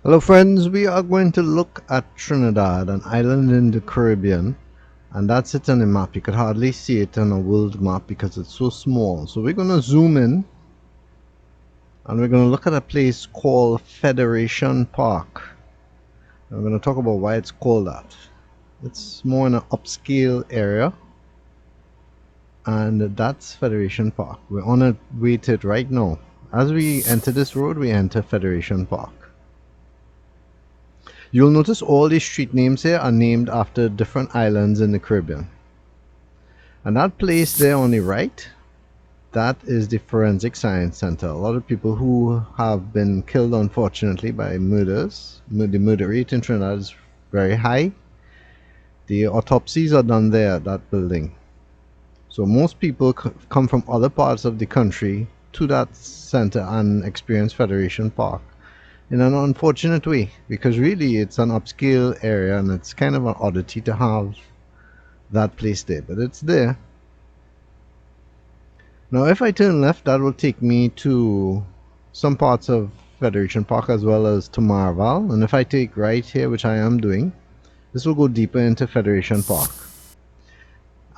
Hello friends, we are going to look at Trinidad, an island in the Caribbean, and that's it on the map. You could hardly see it on a world map because it's so small. So we're going to zoom in and we're going to look at a place called Federation Park. And we're going to talk about why it's called that. It's more in an upscale area, and that's Federation Park. We're on our way to it right now. As we enter this road, we enter Federation Park. You'll notice all these street names here are named after different islands in the Caribbean. And that place there on the right, that is the Forensic Science Center. A lot of people who have been killed, unfortunately, by murders. The murder rate in Trinidad is very high. The autopsies are done there at that building. So most people come from other parts of the country to that center and experience Federation Park in an unfortunate way, because really it's an upscale area and it's kind of an oddity to have that place there, but it's there. Now if I turn left, that will take me to some parts of Federation Park as well as to Marval, and if I take right here, which I am doing, this will go deeper into Federation Park.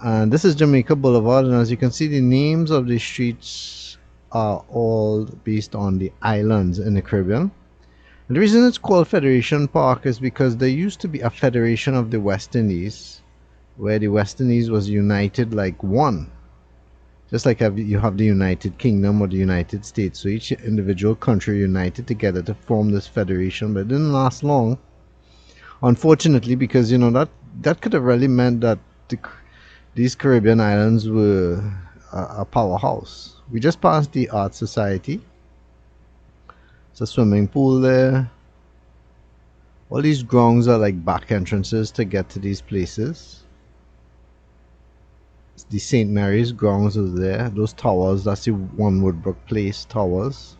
And this is Jamaica Boulevard, and as you can see, the names of the streets are all based on the islands in the Caribbean. And the reason it's called Federation Park is because there used to be a federation of the West Indies, where the West Indies was united like one. Just like you have the United Kingdom or the United States. So each individual country united together to form this federation, but it didn't last long, unfortunately, because you know that could have really meant that these Caribbean islands were a powerhouse. We just passed the Art Society. It's a swimming pool there. All these grounds are like back entrances to get to these places. The St. Mary's grounds is there. Those towers, that's the One Woodbrook Place towers.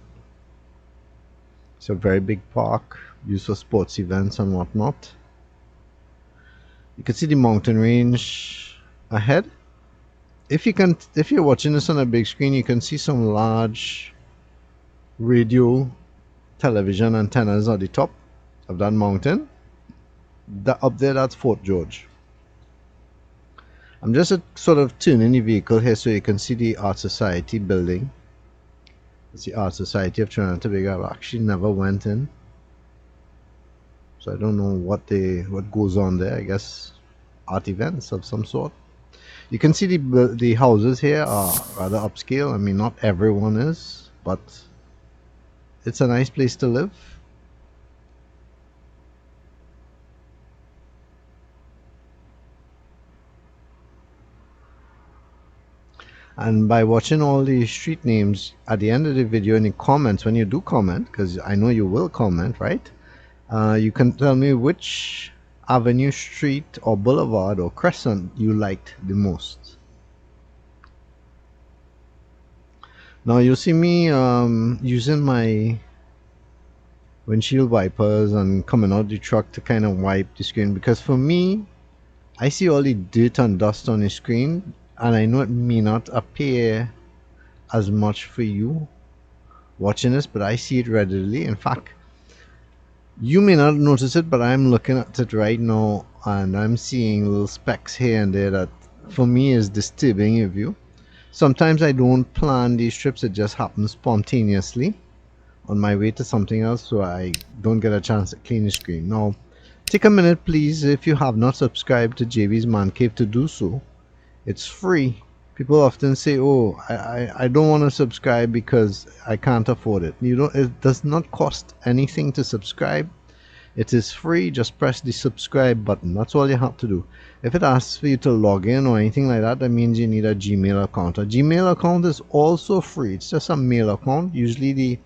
It's a very big park used for sports events and whatnot. You can see the mountain range ahead. If you're watching this on a big screen, you can see some large radio television antennas at the top of that mountain. Up there, that's Fort George. I'm just sort of turning the vehicle here so you can see the Art Society building. It's the Art Society of Trinidad and Tobago. I actually never went in, so I don't know what goes on there. I guess art events of some sort. You can see the houses here are rather upscale. I mean, not everyone is, but it's a nice place to live. And by watching all the street names at the end of the video in the comments, when you do comment, because I know you will comment, right? You can tell me which avenue, street, or boulevard, or crescent you liked the most. Now you'll see me using my windshield wipers and coming out the truck to kind of wipe the screen, because for me, I see all the dirt and dust on the screen, and I know it may not appear as much for you watching this, but I see it readily. In fact, you may not notice it, but I'm looking at it right now and I'm seeing little specks here and there that for me is disturbing your view. Sometimes I don't plan these trips, it just happens spontaneously on my way to something else, so I don't get a chance to clean the screen. Now take a minute please, if you have not subscribed to JB's Man Cave, to do so. It's free. People often say, oh, I don't want to subscribe because I can't afford it. It does not cost anything to subscribe. It is free. Just press the subscribe button. That's all you have to do. If it asks for you to log in or anything like that, that means you need a Gmail account. A Gmail account is also free. It's just a mail account. Usually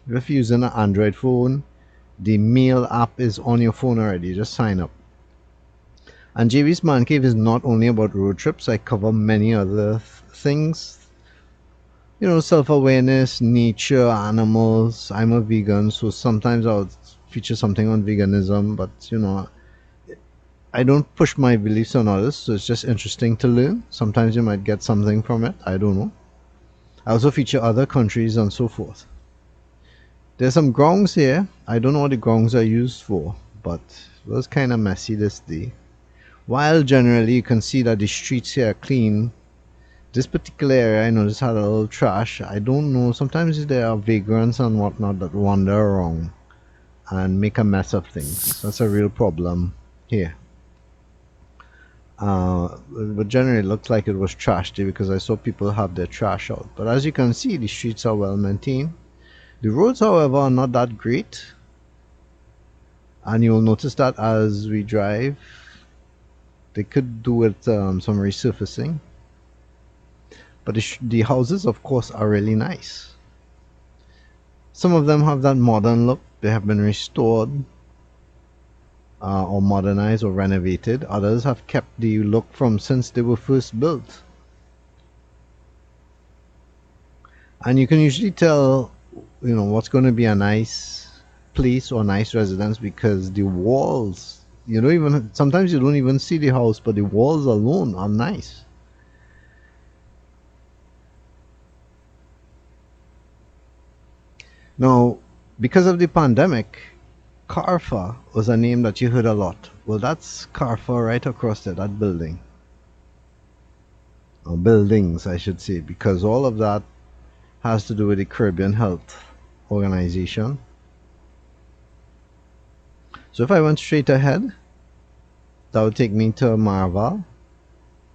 if you're using an Android phone, the mail app is on your phone already. Just sign up. And JB's Man Cave is not only about road trips. I cover many other things. You know, self-awareness, nature, animals. I'm a vegan, so sometimes I'll feature something on veganism, but you know, I don't push my beliefs on others, so it's just interesting to learn. Sometimes you might get something from it. I don't know. I also feature other countries and so forth. There's some grounds here. I don't know what the grounds are used for, but it was kind of messy this day. While generally you can see that the streets here are clean, this particular area I noticed had a little trash. I don't know, sometimes there are vagrants and whatnot that wander around and make a mess of things. That's a real problem here. But generally it looked like it was trash day because I saw people have their trash out. But as you can see, the streets are well maintained. The roads, however, are not that great. And you'll notice that as we drive, they could do with some resurfacing. But the houses, of course, are really nice. Some of them have that modern look. They have been restored or modernized or renovated. Others have kept the look from since they were first built. And you can usually tell, what's going to be a nice place or nice residence because the walls, sometimes you don't even see the house, but the walls alone are nice. Now, because of the pandemic, CARPHA was a name that you heard a lot. Well, that's CARPHA right across there, that building. Or buildings, I should say, because all of that has to do with the Caribbean Health Organization. So if I went straight ahead, that would take me to Marval.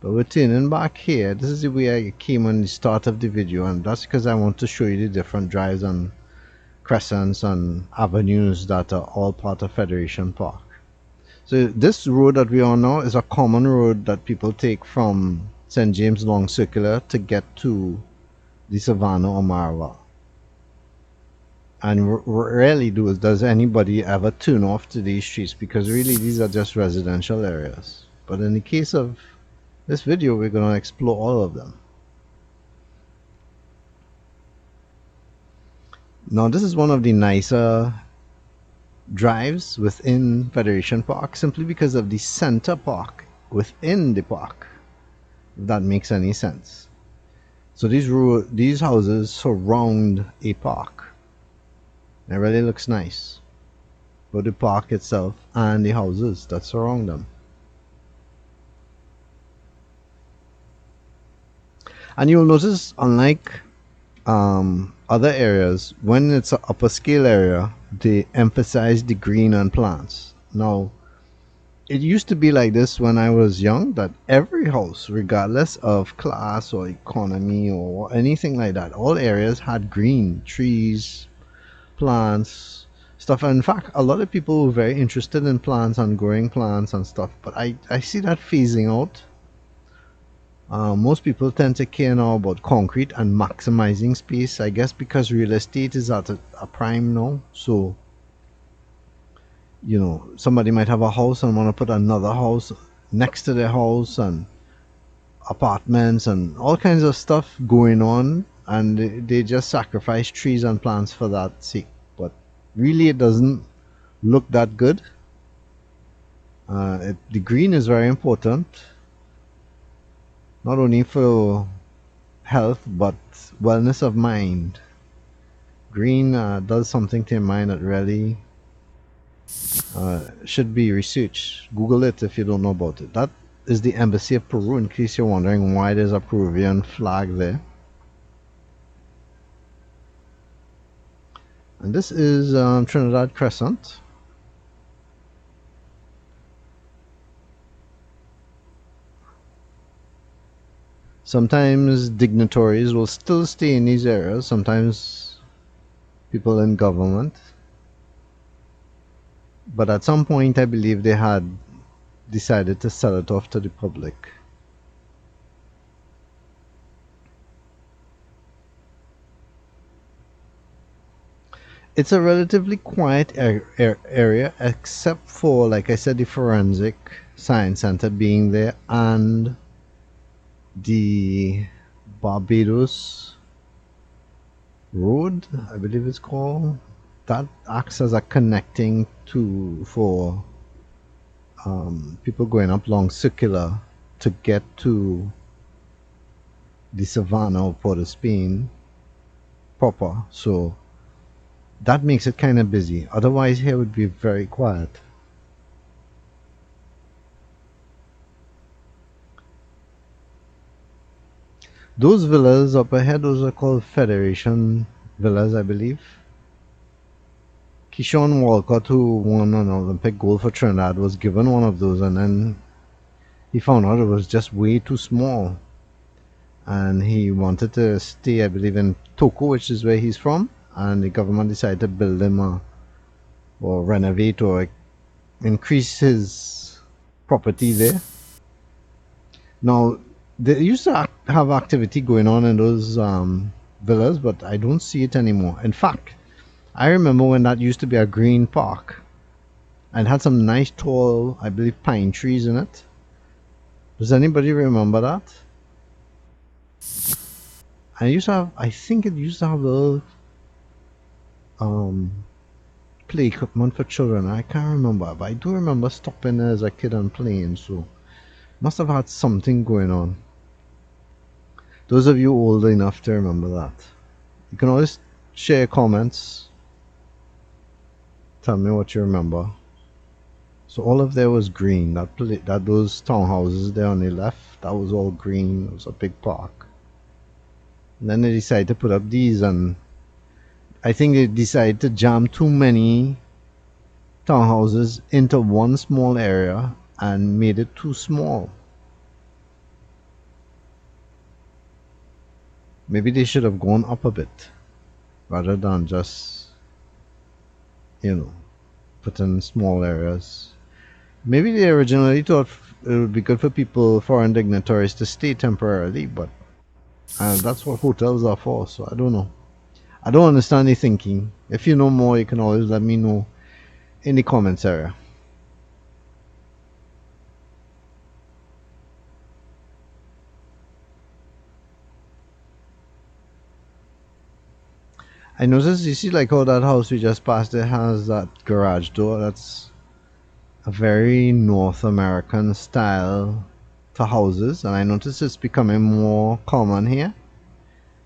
But we're turning back here. This is the way I came on the start of the video, and that's because I want to show you the different drives and crescents and avenues that are all part of Federation Park. So this road that we're on now is a common road that people take from St. James Long Circular to get to the Savannah or Marval. And rarely does anybody ever turn off to these streets because really these are just residential areas. But in the case of this video, we're going to explore all of them. Now this is one of the nicer drives within Federation Park simply because of the center park within the park, if that makes any sense. So these houses surround a park. It really looks nice, both the park itself and the houses that surround them. And you'll notice, unlike other areas, when it's an upper scale area, they emphasize the green and plants. Now, it used to be like this when I was young, that every house, regardless of class or economy or anything like that, all areas had green, trees, plants, stuff. And in fact, a lot of people were very interested in plants and growing plants and stuff, but I see that phasing out. Most people tend to care now about concrete and maximizing space, I guess because real estate is at a prime now. So somebody might have a house and want to put another house next to their house and apartments and all kinds of stuff going on, and they just sacrifice trees and plants for that sake. But really it doesn't look that good. The green is very important, not only for health but wellness of mind. Green does something to your mind that really should be researched. Google it if you don't know about it. That is the Embassy of Peru, in case you're wondering why there's a Peruvian flag there. And this is Trinidad Crescent. Sometimes dignitaries will still stay in these areas, sometimes people in government. But at some point I believe they had decided to sell it off to the public. It's a relatively quiet area, except for, like I said, the Forensic Science Center being there and the Barbados Road, I believe it's called. That acts as a connecting for people going up Long Circular to get to the Savannah or Port of Spain proper. So That makes it kind of busy. Otherwise, here would be very quiet. Those villas up ahead, those are called Federation Villas, I believe. Keyshawn Walcott, who won an Olympic gold for Trinidad, was given one of those, and then he found out it was just way too small. And he wanted to stay, I believe, in Toko, which is where he's from, and the government decided to build him or renovate or increase his property there. Now, they used to have activity going on in those villas, but I don't see it anymore. In fact, I remember when that used to be a green park and had some nice tall, I believe, pine trees in it. Does anybody remember that? I think it used to have a little play equipment for children. I can't remember, but I do remember stopping there as a kid and playing, so must have had something going on. Those of you old enough to remember that, you can always share comments. Tell me what you remember. So all of there was green. That those townhouses there on the left, that was all green. It was a big park. And then they decided to put up these, and I think they decided to jam too many townhouses into one small area and made it too small. Maybe they should have gone up a bit rather than just, put in small areas. Maybe they originally thought it would be good for people, foreign dignitaries, to stay temporarily, but that's what hotels are for, so I don't know. I don't understand the thinking. If you know more, you can always let me know in the comments area. I noticed, you see, like how that house we just passed, it has that garage door. That's a very North American style to houses, and I noticed it's becoming more common here.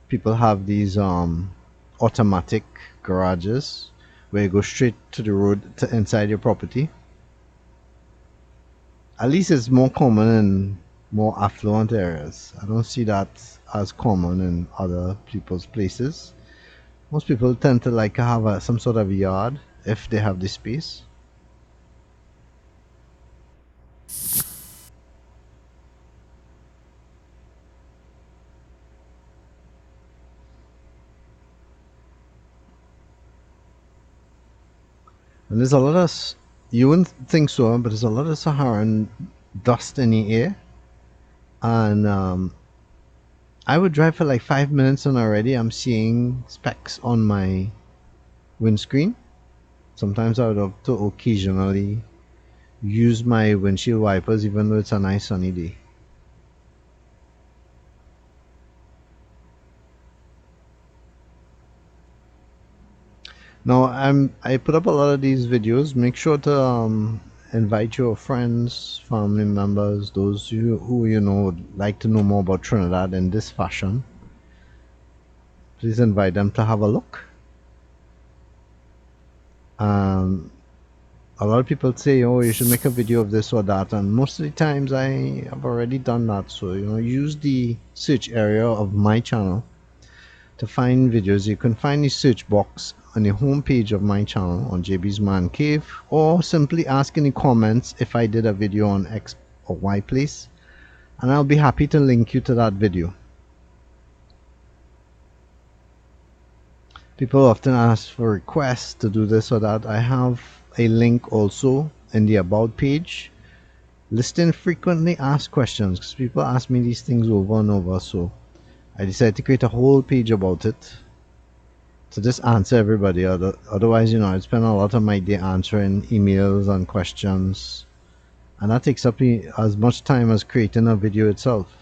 People have these automatic garages where you go straight to the road to inside your property. At least it's more common in more affluent areas. I don't see that as common in other people's places. Most people tend to like to have some sort of yard if they have the space. And there's a lot of, you wouldn't think so, but there's a lot of Saharan dust in the air. And I would drive for like 5 minutes and already I'm seeing specks on my windscreen. Sometimes I would have to occasionally use my windshield wipers even though it's a nice sunny day. Now I put up a lot of these videos. Make sure to invite your friends, family members, those who you know would like to know more about Trinidad in this fashion. Please invite them to have a look. A lot of people say, oh, you should make a video of this or that, and most of the times I have already done that. So use the search area of my channel to find videos. You can find the search box on the home page of my channel on JB's Man Cave, or simply ask in the comments if I did a video on X or Y place, and I'll be happy to link you to that video. People often ask for requests to do this or that. I have a link also in the about page listing frequently asked questions, because people ask me these things over and over, so I decided to create a whole page about it to just answer everybody. Otherwise, I'd spend a lot of my day answering emails and questions, and that takes up as much time as creating a video itself.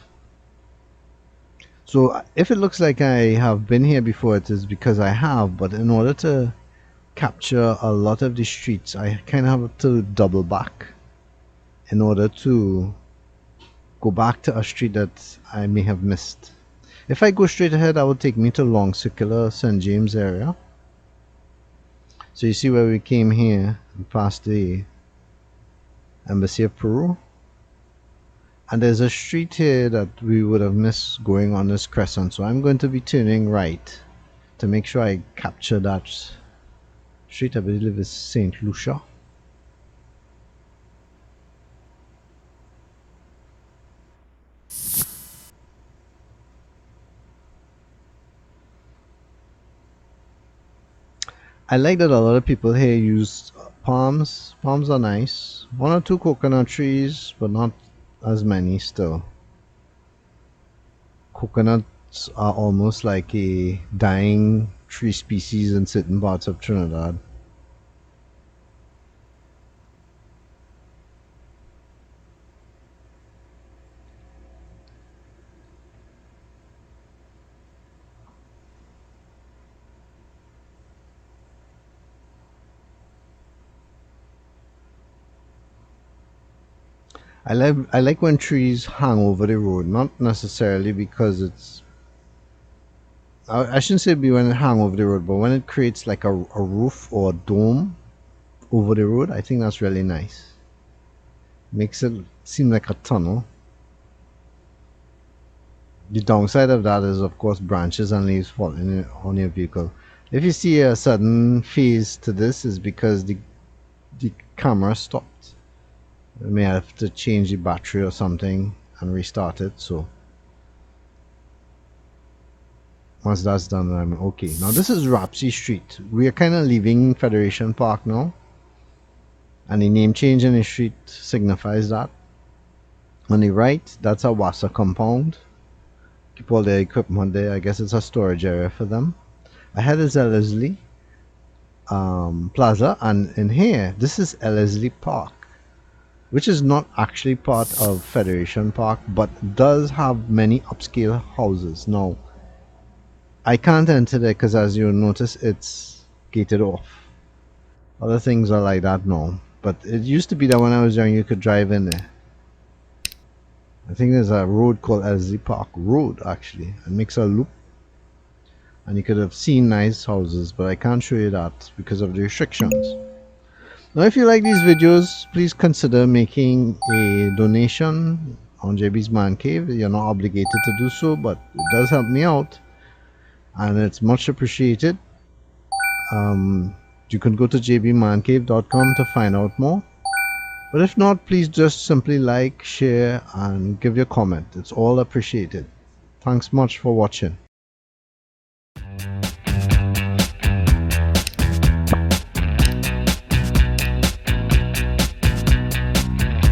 So if it looks like I have been here before, it is because I have, but in order to capture a lot of the streets, I kind of have to double back in order to go back to a street that I may have missed. If I go straight ahead, that would take me to Long Circular, St. James area. So you see where we came here and past the Embassy of Peru. And there's a street here that we would have missed going on this crescent. So I'm going to be turning right to make sure I capture that street. I believe it's St. Lucia. I like that a lot of people here use palms. Palms are nice. One or two coconut trees, but not as many still. Coconuts are almost like a dying tree species in certain parts of Trinidad. I like when trees hang over the road, not necessarily because it's I shouldn't say be when it hang over the road, but when it creates like a roof or a dome over the road, I think that's really nice. Makes it seem like a tunnel. The downside of that is, of course, branches and leaves falling on your vehicle. If you see a sudden phase to this, is because the camera stopped. You may have to change the battery or something and restart it. So once that's done, I'm okay. Now this is Rapsy Street. We are kind of leaving Federation Park now, and the name change in the street signifies that. On the right, that's a Wassa compound. Keep all their equipment there. I guess it's a storage area for them. Ahead is Ellerslie Plaza, and in here, this is Ellerslie Park, which is not actually part of Federation Park, but does have many upscale houses. Now, I can't enter there because, as you'll notice, it's gated off. Other things are like that now, but it used to be that when I was young, you could drive in there. I think there's a road called Ellerslie Park Road, actually. It makes a loop, and you could have seen nice houses, but I can't show you that because of the restrictions. Now, if you like these videos, please consider making a donation on JB's Man Cave. You're not obligated to do so, but it does help me out, and it's much appreciated. You can go to jbmancave.com to find out more. But if not, please just simply like, share, and give your comment. It's all appreciated. Thanks much for watching.